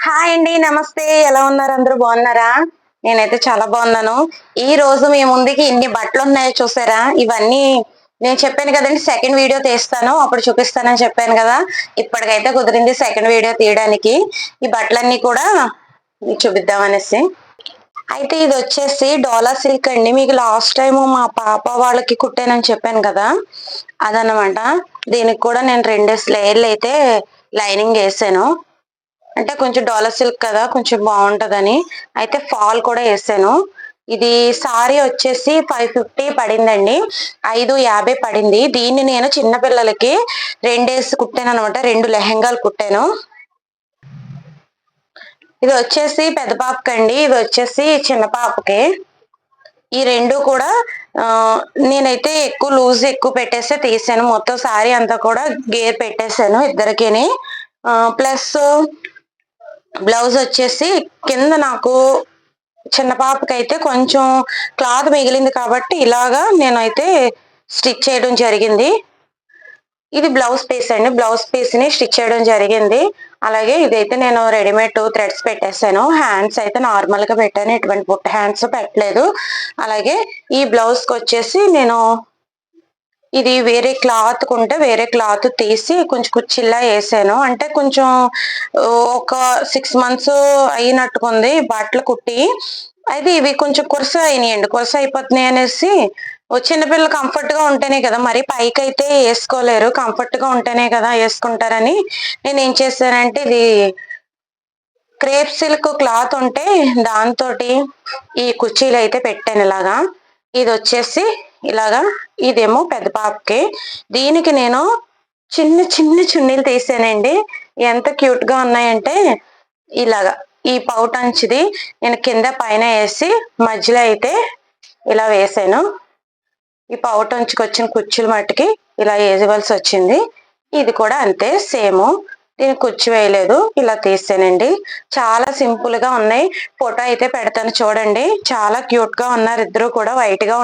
Hi అండి, నమస్తే. ఎలా ఉన్నారు? అందరూ బాగున్నారా? నేనైతే చాలా బాగున్నాను. ఈ రోజు మీ ముందుకి ఇన్ని బట్టలున్నాయో చూసారా? ఇవన్నీ నేను చెప్పాను కదండీ, సెకండ్ వీడియో తీస్తాను. అప్పుడు చూపిస్తానని చెప్పాను కదా! ఇప్పటికైతే కుదిరింది సెకండ్ వీడియో తీయడానికి. ఈ బట్టలన్నీ కూడా మీకు చూపిద్దామనేసి. అయితే ఇదొచ్చేసి డోలా సిల్క్ అండి. మీకు లాస్ట్ టైము మా పాప వాళ్ళకి కుట్టానని చెప్పాను కదా! అదనమాట. దీనికి కూడా నేను 2 లేయర్లయితే లైనింగేసాను. అంటే కొంచెం డోలా సిల్క్ కదా! కొంచెం బావుంటదని. అయితే ఫాల్ కూడా యేసాను. ఇది సారీ వచ్చేసి 550 పడిందండి. 550 పడింది. దీన్ని నేను చిన్న పిల్లలకి 2 కుట్టాననమాట. 2 లెహెంగాలు కుట్టాను. ఇది వచ్చేసి పెద్ద పాపకండి. ఇది వచ్చేసి చిన్న పాపకి. ఈ 2 కూడా ఆహ్, నేనైతే ఎక్కువ పెట్టేసే తీసాను. మొత్తం సారీ అంతా కూడా గేర్ పెట్టేసాను ఇద్దరికిని. ప్లస్ బ్లౌజ్ వచ్చేసి కింద నాకు చిన్న పాపకైతే కొంచెం క్లాత్ మిగిలింది కాబట్టి ఇలాగా నేనైతే స్టిచ్ చేయడం జరిగింది. ఇది బ్లౌజ్ పీస్ అండి. బ్లౌజ్ పీస్‌ని స్టిచ్ చేయడం జరిగింది. అలాగే ఇదైతే నేను రెడీమేడ్ థ్రెడ్స్ పెట్టేసాను. హ్యాండ్స్ అయితే నార్మల్‌గా పెట్టాను. ఎటువంటి బుట్ట హ్యాండ్స్ పెట్టలేదు. అలాగే ఈ బ్లౌజ్‌కొచ్చేసి నేను ఇది వేరే క్లాత్ కొంటే వేరే క్లాత్ తీసి కొంచెం కుచ్చిళ్ళా యేసాను. అంటే కొంచెం ఒక 6 మంత్స్ అయినట్టుగుంది బట్టలు కుట్టి. అయితే ఇవి కొంచెం కురస అయినియండి. కురస అయిపోతున్నాయి అనేసి చిన్న పిల్లలు కంఫర్ట్‌గా ఉంటేనే కదా! మరి పైకైతే యేసుకోలేరు. కంఫర్ట్‌గా ఉంటేనే కదా యేసుకుంటారని నేనేం చేశానంటే ఇది క్రేప్ సిల్క్ క్లాత్ ఉంటే దాంతోటి ఈ కుర్చీలైతే పెట్టాను ఇలాగా. ఇదొచ్చేసి ఇలాగా, ఇదేమో పెద్ద పాపకి. దీనికి నేను చిన్న చిన్న చున్నీలు తీసానండి. ఎంత క్యూట్‌గా ఉన్నాయంటే ఇలాగా. ఈ పౌటంచుది నేను కింద పైన యేసి మధ్యలో అయితే ఇలా వేశాను. ఈ పౌటంచుకొచ్చిన కుచ్చులు మట్టుకి ఇలా ఏయవలసొచ్చింది. ఇది కూడా అంతే సేము. దీనికి కుచ్చు వేయలేదు. ఇలా తీసానండి. చాలా సింపుల్‌గా ఉన్నాయి. ఫోటో అయితే పెడతాను చూడండి. చాలా క్యూట్‌గా ఉన్నారు ఇద్దరు కూడా వైట్‌గా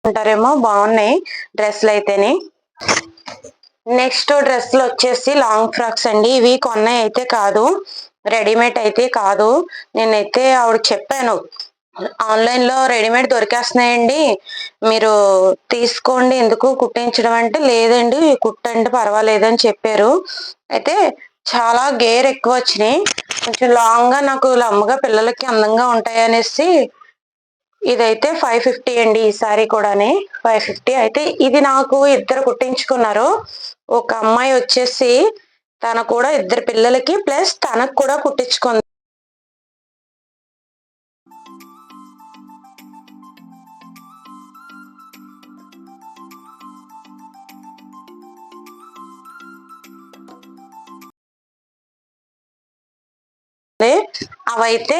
ఉంటారేమో బావున్నాయి డ్రెస్‌లయితేని. నెక్స్ట్ డ్రెస్‌లొచ్చేసి లాంగ్ ఫ్రాక్స్ అండి. ఇవి కొన్నయయితే కాదు. రెడీమేడ్ అయితే కాదు. నేనైతే ఆవిడకి చెప్పాను. ఆన్‌లైన్‌లో రెడీమేడ్ దొరికేస్తున్నాయండి. మీరు తీసుకోండి ఎందుకు కుట్టించడం అంటే, లేదండి కుట్టండి పర్వాలేదని చెప్పారు. అయితే చాలా గేర్ ఎక్కువొచ్చినియి. కొంచెం లాంగ్‌గా నాకు లంబగా పిల్లలకి అందంగా ఉంటాయనేసి ఇదైతే 550 అండి ఈ సారీ కూడాని. 550 అయితే ఇది నాకు ఇద్దరు కుట్టించుకున్నారు. ఒక అమ్మాయి వచ్చేసి తను కూడా ఇద్దరు పిల్లలకి ప్లస్ తనకు కూడా కుట్టించుకుంది. అవైతే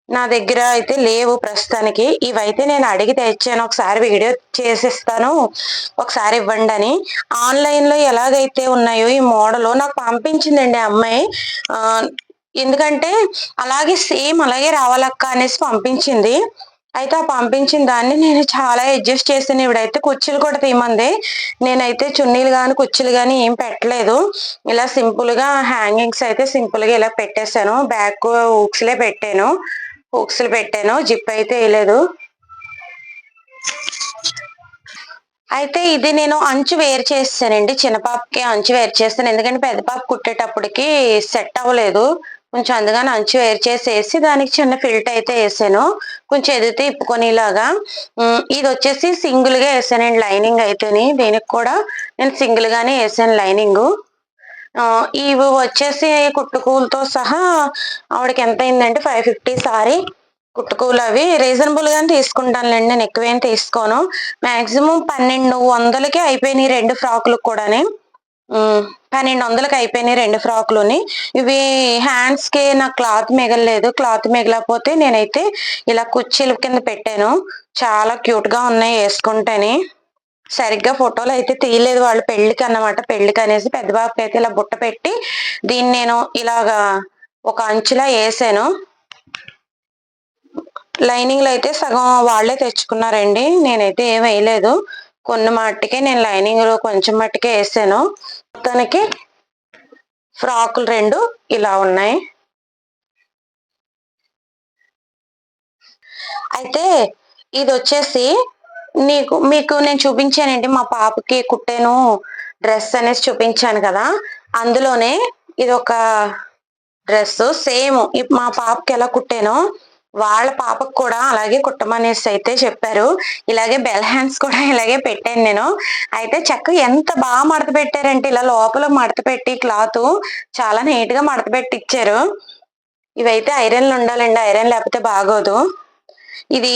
నా దగ్గర అయితే లేవు ప్రస్తుతానికి. ఇవైతే నేను అడిగి తెచ్చాను. ఒకసారి వీడియో చేసిస్తాను. ఒకసారి ఇవ్వండని. ఆన్‌లైన్‌లో ఎలాగైతే ఉన్నాయో ఈ మోడలు నాకు పంపించిందండి ఆ అమ్మాయి. ఆహ్, ఎందుకంటే అలాగే సేమ్ అలాగే రావాలక్క అనేసి పంపించింది. అయితే ఆ పంపించిన దాన్ని నేను చాలా అడ్జస్ట్ చేశాను. ఈవిడైతే కుర్చీలు కూడా తీయమంది. నేనైతే చున్నీలు గాని, కుర్చీలు గాని ఏం పెట్టలేదు. ఇలా సింపుల్‌గా హ్యాంగింగ్స్ అయితే సింపుల్‌గా ఇలా పెట్టేసాను. బ్యాక్ హుక్స్‌లే పెట్టాను. హుక్స్‌లు పెట్టాను. జిప్ అయితే ఎయలేదు. అయితే ఇది నేను అంచు వేరు చేసేసానండి. చిన్న పాపకి అంచు వేరు చేశాను. ఎందుకంటే పెద్ద పాప కుట్టేటప్పటికి సెట్ అవ్వలేదు. కొంచెం అందుకని అంచు వేరు చేసేసి దానికి చిన్న ఫిల్ట్ అయితే ఏసాను. కొంచెం ఎదిగితే ఇప్పుకొనేలాగా. ఇదొచ్చేసి సింగిల్‌గా ఏసానండి లైనింగ్ అయితేని. దీనికి కూడా నేను సింగిల్‌గానే ఏసాను లైనింగు. ఇవి వచ్చేసి కుట్టుకూలుతో సహా ఆవిడకి ఎంతయిందంటే 550 సారీ. కుట్టుకూలవి రీజనబుల్‌గానే తీసుకుంటానులెండి. నేను ఎక్కువేం తీసుకోను. మాక్సిమం 1200కే అయిపోయినియి 2 ఫ్రాకులకు కూడాని. 1200కి అయిపోయినియి 2 ఫ్రాకులుని. ఇవి హ్యాండ్స్‌కి నాకు క్లాత్ మిగలలేదు. క్లాత్ మిగలకపోతే నేనైతే ఇలా కుర్చీల కింద పెట్టాను. చాలా క్యూట్‌గా ఉన్నాయి యేసుకుంటేని. సరిగ్గా ఫోటోలయితే తీయలేదు వాళ్ళు పెళ్ళికన్నమాట. పెళ్ళికనేసి పెద్ద బాబుకైతే ఇలా బుట్ట పెట్టి, దీన్ని నేను ఇలాగా ఒక అంచులా వేసాను. లైనింగ్లు అయితే సగం వాళ్ళే తెచ్చుకున్నారండి, నేనైతే ఏం వేయలేదు. కొన్ని మట్టుకే నేను లైనింగ్ కొంచెం మట్టుకే వేసాను. మొత్తానికి ఫ్రాకులు 2 ఇలా ఉన్నాయి. అయితే ఇది వచ్చేసి మీకు నేను చూపించానండి, మా పాపకి కుట్టాను డ్రెస్ అనేసి చూపించాను కదా, అందులోనే ఇది ఒక డ్రెస్ సేమ్ మా పాపకి ఎలా కుట్టానో వాళ్ళ పాపకు కూడా అలాగే కుట్టమనేసి అయితే చెప్పారు. ఇలాగే బెల్ హ్యాండ్స్ కూడా ఇలాగే పెట్టాను నేను. అయితే చక్కగా ఎంత బాగా మడత పెట్టారంటే ఇలా లోపల మడత పెట్టి క్లాత్ చాలా నీట్ గా మడత పెట్టి ఇచ్చారు. ఇవైతే ఐరన్లు ఉండాలండి, ఐరన్ లేకపోతే బాగోదు. ఇది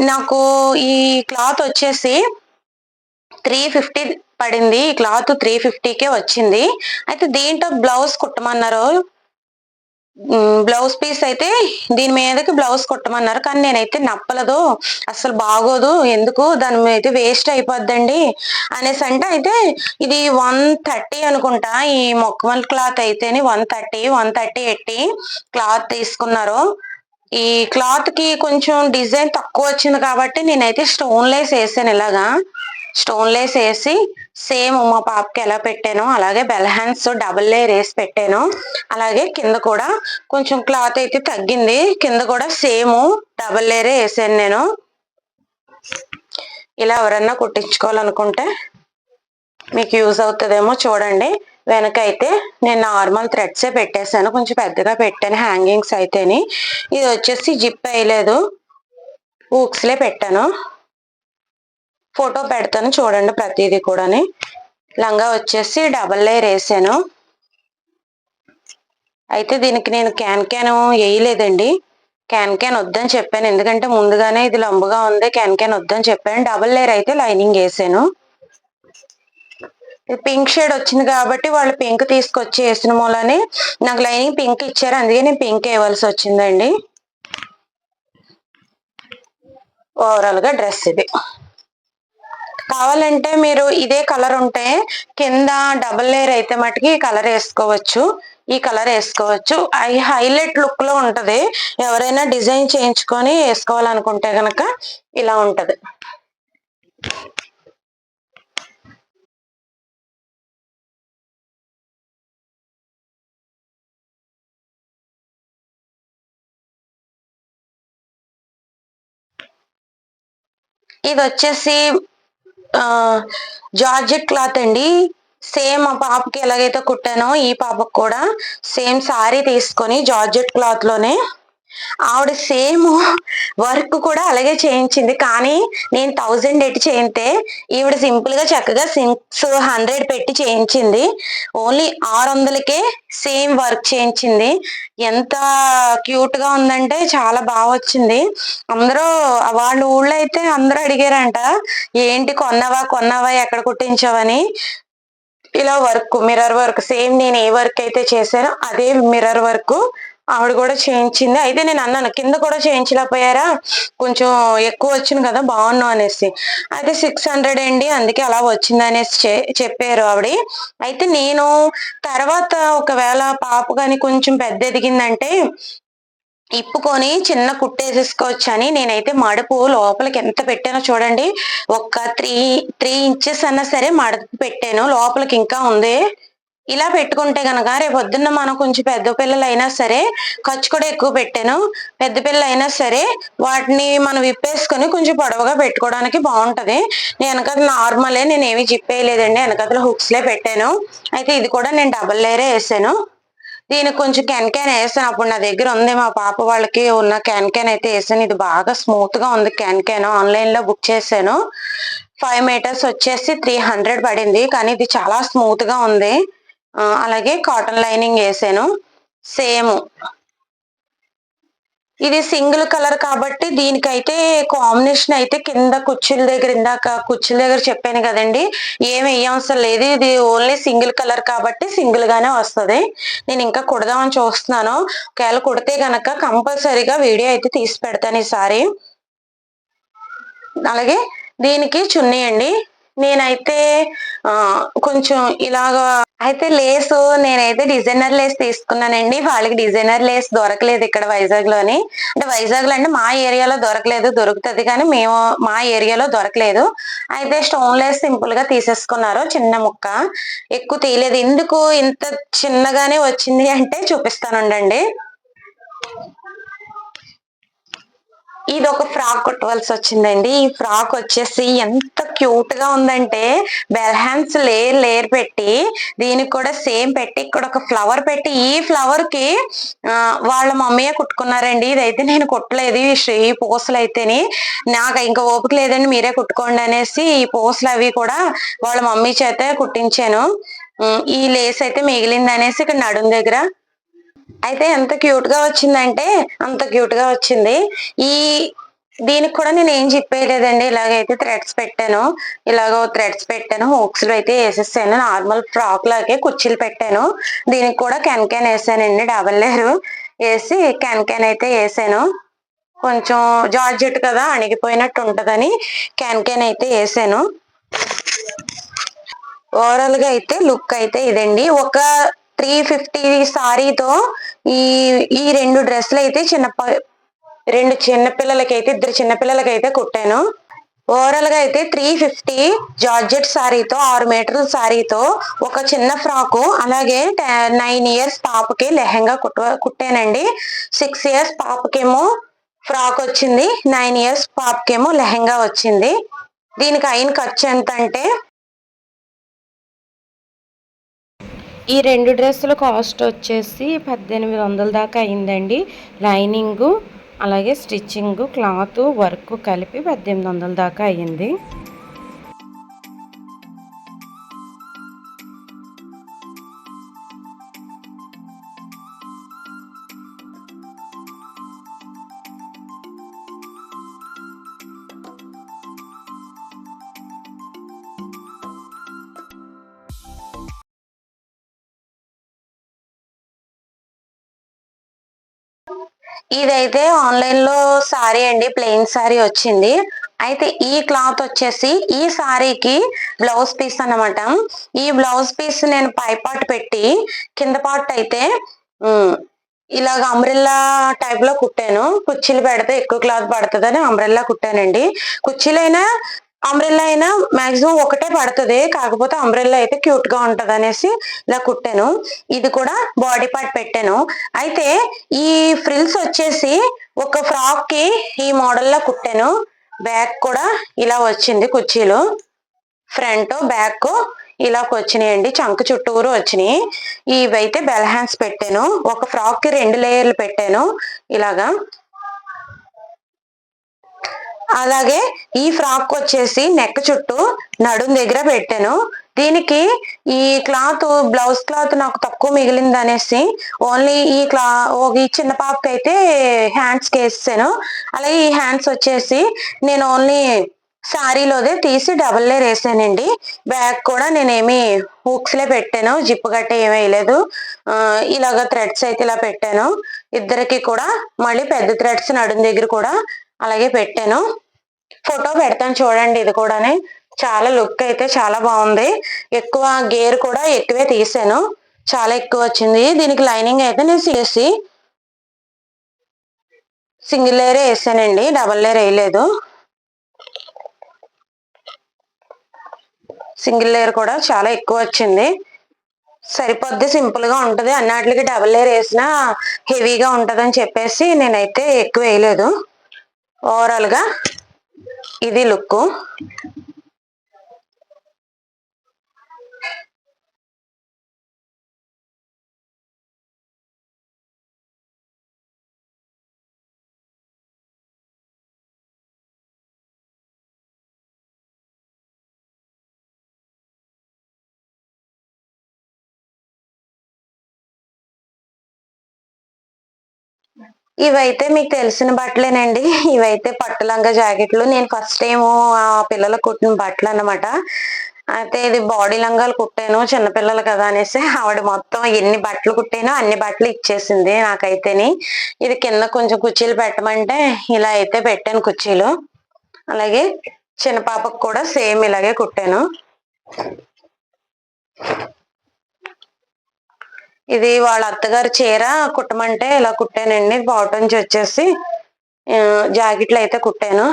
నాకు ఈ క్లాత్ వచ్చేసి 350 పడింది. ఈ క్లాత్ 350కే వచ్చింది. అయితే దీంట్లో బ్లౌజ్ కుట్టమన్నారు. బ్లౌజ్ పీస్ అయితే దీని మీదకి బ్లౌజ్ కుట్టమన్నారు, కానీ నేనైతే నప్పలేదు, అసలు బాగోదు, ఎందుకు దాని మీద వేస్ట్ అయిపోద్దండి అనేసి అంటే, అయితే ఇది 130 అనుకుంటా. ఈ మొక్కమల్ క్లాత్ అయితేనే 130 ఎట్టి క్లాత్ తీసుకున్నారు. ఈ క్లాత్ కి కొంచెం డిజైన్ తక్కువ వచ్చింది కాబట్టి నేనైతే స్టోన్ లేస్ వేసాను. ఇలాగా స్టోన్ లేస్ వేసి సేమ్ మా పాపకి ఎలా పెట్టానో అలాగే బెల్ హ్యాండ్స్ డబుల్ లేయర్ వేసి పెట్టాను. అలాగే కింద కూడా కొంచెం క్లాత్ అయితే తగ్గింది, కింద కూడా సేమ్ డబుల్ లేయరే వేసాను నేను. ఇలా ఎవరన్నా కుట్టించుకోవాలనుకుంటే మీకు యూజ్ అవుతుందేమో చూడండి. వెనక అయితే నేను నార్మల్ థ్రెడ్సే పెట్టేశాను, కొంచెం పెద్దగా పెట్టాను హ్యాంగింగ్స్ అయితేని. ఇది వచ్చేసి జిప్ వేయలేదు, హూక్స్లే పెట్టాను. ఫోటో పెడతాను చూడండి ప్రతిదీ కూడాని. లంగా వచ్చేసి డబల్ లేయర్ వేసాను. అయితే దీనికి నేను క్యాన్ వేయలేదండి, క్యాన్ వద్దని చెప్పాను, ఎందుకంటే ముందుగానే ఇది లంబుగా ఉంది, క్యాన్ వద్దని చెప్పాను. డబల్ లేయర్ అయితే లైనింగ్ వేసాను. పింక్ షేడ్ వచ్చింది కాబట్టి వాళ్ళు పింక్ తీసుకొచ్చి వేసిన మూలని నాకు లైనింగ్ పింక్ ఇచ్చారు, అందుకే నేను పింక్ వేయవలసి వచ్చిందండి. ఓవరాల్ గా డ్రెస్ ఇది. కావాలంటే మీరు ఇదే కలర్ ఉంటే కింద డబుల్ లేయర్ అయితే మటుకి ఈ కలర్ వేసుకోవచ్చు, ఈ కలర్ వేసుకోవచ్చు. హైలైట్ లుక్ లో ఉంటది. ఎవరైనా డిజైన్ చేయించుకొని వేసుకోవాలనుకుంటే గనక ఇలా ఉంటది. ఇది వచ్చేసి జార్జెట్ క్లాత్ అండి. సేమ్ మా పాపకి ఎలాగైతే కుట్టానో ఈ పాపకు కూడా సేమ్ సారీ తీసుకొని జార్జెట్ క్లాత్ లోనే ఆవిడ సేమ్ వర్క్ కూడా అలాగే చేయించింది, కానీ నేను 1000 ఎట్టి చేయితే ఈవిడ సింపుల్ గా చక్కగా 600 పెట్టి చేయించింది. ఓన్లీ 600కే సేమ్ వర్క్ చేయించింది. ఎంత క్యూట్ గా ఉందంటే చాలా బాగా వచ్చింది. అందరూ వాళ్ళ ఊళ్ళో అయితే అందరూ అడిగారంట, ఏంటి కొన్నావా ఎక్కడ కుట్టించావని. ఇలా వర్క్ మిర్రర్ వర్క్ సేమ్ నేను ఏ వర్క్ అయితే చేశానో అదే మిర్రర్ వర్క్ ఆవిడ కూడా చేయించింది. అయితే నేను అన్నాను, కింద కూడా చేయించలేకపోయారా, కొంచెం ఎక్కువ వచ్చింది కదా బాగున్నావు అనేసి. అయితే 600 అండి, అందుకే అలా వచ్చింది అనేసి చెప్పారు ఆవిడ. అయితే నేను తర్వాత ఒకవేళ పాప కానీ కొంచెం పెద్ద ఎదిగిందంటే ఇప్పుకొని చిన్న కుట్టేసేసుకోవచ్చు అని నేనైతే మడుపు లోపలికి ఎంత పెట్టానో చూడండి, ఒక 3 ఇంచెస్ అన్నా సరే మడుపు పెట్టాను, లోపలికి ఇంకా ఉంది. ఇలా పెట్టుకుంటే గనక రేపు పొద్దున్న మనం కొంచెం పెద్ద పిల్లలు అయినా సరే, ఖర్చు కూడా ఎక్కువ పెట్టాను, పెద్ద పిల్లలు అయినా సరే వాటిని మనం విప్పేసుకొని కొంచెం పొడవుగా పెట్టుకోవడానికి బాగుంటది. నేను వెనకాల నార్మలే, నేను ఏమి జిప్పేయలేదండి, వెనకాల హుక్స్లే పెట్టాను. అయితే ఇది కూడా నేను డబల్ లేయరే వేసాను. దీనికి కొంచెం క్యాన్ వేసాను, అప్పుడు నా దగ్గర ఉంది, మా పాప వాళ్ళకి ఉన్న క్యాన్ అయితే వేసాను. ఇది బాగా స్మూత్ గా ఉంది క్యాన్, ఆన్లైన్ లో బుక్ చేశాను. 5 మీటర్స్ వచ్చేసి 300 పడింది, కానీ ఇది చాలా స్మూత్ గా ఉంది. అలాగే కాటన్ లైనింగ్ వేసాను సేమ్. ఇది సింగిల్ కలర్ కాబట్టి దీనికైతే కాంబినేషన్ అయితే కింద కుర్చీల దగ్గర, ఇందాక కుర్చీల దగ్గర చెప్పాను కదండి, ఏమి వేయవసరం లేదు. ఇది ఓన్లీ సింగిల్ కలర్ కాబట్టి సింగిల్ గానే వస్తుంది. నేను ఇంకా కుడదామని చూస్తున్నాను, ఒకవేళ కుడితే గనక కంపల్సరీగా వీడియో అయితే తీసి పెడతాను ఈసారి. అలాగే దీనికి చున్నీ అండి, నేనైతే కొంచెం ఇలాగా అయితే లేసు నేనైతే డిజైనర్ లేస్ తీసుకున్నానండి. వాళ్ళకి డిజైనర్ లేస్ దొరకలేదు ఇక్కడ వైజాగ్ లోని. అంటే వైజాగ్ లో అంటే మా ఏరియాలో దొరకలేదు. దొరుకుతది కానీ మా ఏరియాలో దొరకలేదు. అయితే స్టోన్ లేస్ సింపుల్ గా తీసేసుకున్నారు. చిన్న ముక్క ఎక్కువ తీయలేదు. ఎందుకు ఇంత చిన్నగానే వచ్చింది అంటే చూపిస్తానుండండి. ఇది ఒక ఫ్రాక్ కుట్టవలసి వచ్చిందండి. ఈ ఫ్రాక్ వచ్చేసి ఎంత క్యూట్ గా ఉందంటే బెల్ హ్యాండ్స్ లేయర్ లేయర్ పెట్టి దీనికి కూడా సేమ్ పెట్టి ఇక్కడ ఒక ఫ్లవర్ పెట్టి ఈ ఫ్లవర్ కి వాళ్ళ మమ్మీయే కుట్టుకున్నారండి. ఇదైతే నేను కుట్టలేదు. ఈ పూసలు అయితేని నాకు ఇంకా ఓపిక లేదండి, మీరే కుట్టుకోండి అనేసి ఈ పూసలు అవి కూడా వాళ్ళ మమ్మీ చేతే కుట్టించాను. ఈ లేస్ అయితే మిగిలింది అనేసి ఇక్కడ నడుం దగ్గర అయితే ఎంత క్యూట్ గా వచ్చిందంటే అంత క్యూట్ గా వచ్చింది. ఈ దీనికి కూడా నేను ఏం చెప్పేయలేదండి. ఇలాగైతే థ్రెడ్స్ పెట్టాను. థ్రెడ్స్ పెట్టాను. హూక్స్ లో అయితే వేసేసాను. నార్మల్ ఫ్రాక్ లాగే కుర్చీలు పెట్టాను. దీనికి కూడా కెన్ వేసానండి. డబల్ లేయర్ వేసి కెన్ అయితే వేసాను. కొంచెం జార్జెట్ కదా అణిగిపోయినట్టు ఉంటదని కెన్ అయితే వేసాను. ఓవరాల్ గా అయితే లుక్ అయితే ఇదండి. ఒక 350 సారీతో ఈ ఈ రెండు డ్రెస్సులు అయితే ఇద్దరు చిన్నపిల్లలకైతే కుట్టాను. ఓవరాల్ గా అయితే 350 జార్జెట్ సారీతో 6 మీటర్ల సారీతో ఒక చిన్న ఫ్రాకు, అలాగే 9 ఇయర్స్ పాపకి లెహంగా కుట్టానండి. 6 ఇయర్స్ పాపకేమో ఫ్రాక్ వచ్చింది. 9 ఇయర్స్ పాపకేమో లెహంగా వచ్చింది. దీనికి అయిన ఖర్చు ఎంత అంటే ఈ రెండు డ్రెస్సుల కాస్ట్ వచ్చేసి 1800 దాకా అయిందండి. లైనింగు అలాగే స్టిచ్చింగు క్లాత్ వర్క్ కలిపి 1800 దాకా అయ్యింది. ఇదైతే ఆన్లైన్ లో సారీ అండి, ప్లెయిన్ సారీ వచ్చింది. అయితే ఈ క్లాత్ వచ్చేసి ఈ సారీకి బ్లౌజ్ పీస్ అన్నమాట. ఈ బ్లౌజ్ పీస్ నేను పై పార్ట్ పెట్టి కింద పార్ట్ అయితే ఇలాగ అంబ్రెల్లా టైప్ లో కుట్టాను. కుర్చీలు పెడితే ఎక్కువ క్లాత్ పడుతుందని అంబ్రెల్లా కుట్టానండి. కుర్చీలైనా అంబ్రెల్లా అయినా మాక్సిమం ఒకటే పడుతుంది. కాకపోతే అంబ్రెల్లా అయితే క్యూట్ గా ఉంటది అనేసి ఇలా కుట్టాను. ఇది కూడా బాడీ పార్ట్ పెట్టాను. అయితే ఈ ఫ్రిల్స్ వచ్చేసి ఒక ఫ్రాక్ కి ఈ మోడల్ లా కుట్టాను. బ్యాక్ కూడా ఇలా వచ్చింది. కుర్చీలు ఫ్రంట్ బ్యాక్ ఇలా వచ్చినాయండి. చంక చుట్టూరు వచ్చినాయి. ఇవైతే బెల్ హ్యాండ్స్ పెట్టాను. ఒక ఫ్రాక్ కి 2 లేయర్లు పెట్టాను ఇలాగా. అలాగే ఈ ఫ్రాక్ వచ్చేసి నెక్ చుట్టూ నడుం దగ్గర పెట్టాను. దీనికి ఈ క్లాత్ బ్లౌజ్ క్లాత్ నాకు తక్కువ మిగిలింది అనేసి ఓన్లీ ఈ చిన్న పాపకి అయితే హ్యాండ్స్ కి వేసాను. అలాగే ఈ హ్యాండ్స్ వచ్చేసి నేను ఓన్లీ శారీలోదే తీసి డబల్ లేయర్ వేసానండి. బ్యాక్ కూడా నేనేమి హూక్స్ లే పెట్టాను. జిప్ గట్ట ఏమీ వేయలేదు. ఇలాగ థ్రెడ్స్ అయితే ఇలా పెట్టాను. ఇద్దరికి కూడా మళ్ళీ పెద్ద థ్రెడ్స్ నడుం దగ్గర కూడా అలాగే పెట్టాను. ఫోటో పెడతాను చూడండి. ఇది కూడానే చాలా లుక్ అయితే చాలా బాగుంది. ఎక్కువ గేర్ కూడా ఎక్కువే తీసాను. చాలా ఎక్కువ వచ్చింది. దీనికి లైనింగ్ అయితే నేను సింగిల్ లేయరే వేసానండి, డబల్ లేయర్ వేయలేదు. సింగిల్ లేయర్ కూడా చాలా ఎక్కువ వచ్చింది. సరిపోద్ది, సింపుల్ గా ఉంటది. అన్నిటికి డబల్ లేయర్ వేసినా హెవీగా ఉంటదని చెప్పేసి నేనైతే ఎక్కువ వేయలేదు. ఓవరాల్ గా ఇది లుక్. ఇవైతే మీకు తెలిసిన బట్టలేనండి. ఇవైతే పట్టు లంగా జాకెట్లు. నేను ఫస్ట్ టైం ఆ పిల్లలకు కుట్టిన బట్టలు అన్నమాట. అయితే ఇది బాడీ లంగాలు కుట్టాను. చిన్నపిల్లలు కదా అనేసి ఆవిడ మొత్తం ఎన్ని బట్టలు కుట్టానో అన్ని బట్టలు ఇచ్చేసింది నాకైతేని. ఇది కింద కొంచెం కుర్చీలు పెట్టమంటే ఇలా అయితే పెట్టాను కుర్చీలు. అలాగే చిన్న పాపకు కూడా సేమ్ ఇలాగే కుట్టాను. ఇది వాళ్ళ అత్తగారు చీర కుట్టమంటే ఇలా కుట్టానండి. బాటమ్స్ వచ్చేసి జాకెట్లు అయితే కుట్టాను.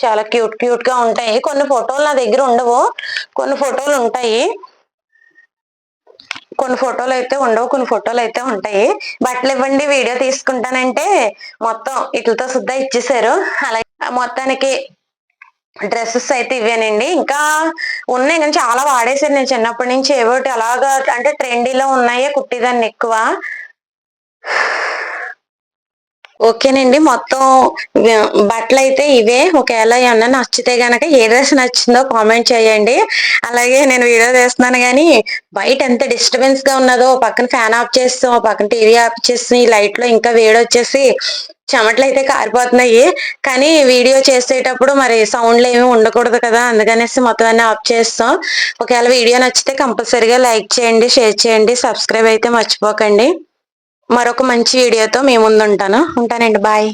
చాలా క్యూట్ క్యూట్ గా ఉంటాయి. కొన్ని ఫోటోలు నా దగ్గర ఉండవు, కొన్ని ఫోటోలు ఉంటాయి, కొన్ని ఫోటోలు అయితే ఉండవు, కొన్ని ఫోటోలు అయితే ఉంటాయి. బట్టలు ఇవ్వండి వీడియో తీసుకుంటానంటే మొత్తం ఇట్లతో సుద్దా ఇచ్చేసారు. అలాగే మొత్తానికి డ్రెస్సెస్ అయితే ఇవేనండి. ఇంకా ఉన్నాయి కానీ చాలా వాడేసాను నేను చిన్నప్పటి నుంచి. ఏవోటి అలాగా అంటే ట్రెండీలో ఉన్నాయే కుట్టేదాన్ని ఎక్కువ. ఓకేనండి, మొత్తం బట్టలు అయితే ఇవే. ఒకవేళ ఏమన్నా నచ్చితే గనక ఏ డ్రెస్ నచ్చిందో కామెంట్ చేయండి. అలాగే నేను వీడియో చేస్తున్నాను కానీ బయట ఎంత డిస్టర్బెన్స్ గా ఉన్నదో, పక్కన ఫ్యాన్ ఆఫ్ చేస్తాం, పక్కన టీవీ ఆఫ్ చేసి లైట్ లో ఇంకా వేడి వచ్చేసి చెమటలు అయితే కారిపోతున్నాయి. కానీ వీడియో చేసేటప్పుడు మరి సౌండ్లు ఏమి ఉండకూడదు కదా, అందుకనేసి మొత్తం అన్ని ఆఫ్ చేస్తాం. ఒకవేళ వీడియో నచ్చితే కంపల్సరీగా లైక్ చేయండి, షేర్ చేయండి, సబ్స్క్రైబ్ అయితే మర్చిపోకండి. మరొక మంచి వీడియోతో మీ ముందు ఉంటాను. ఉంటానండి, బాయ్.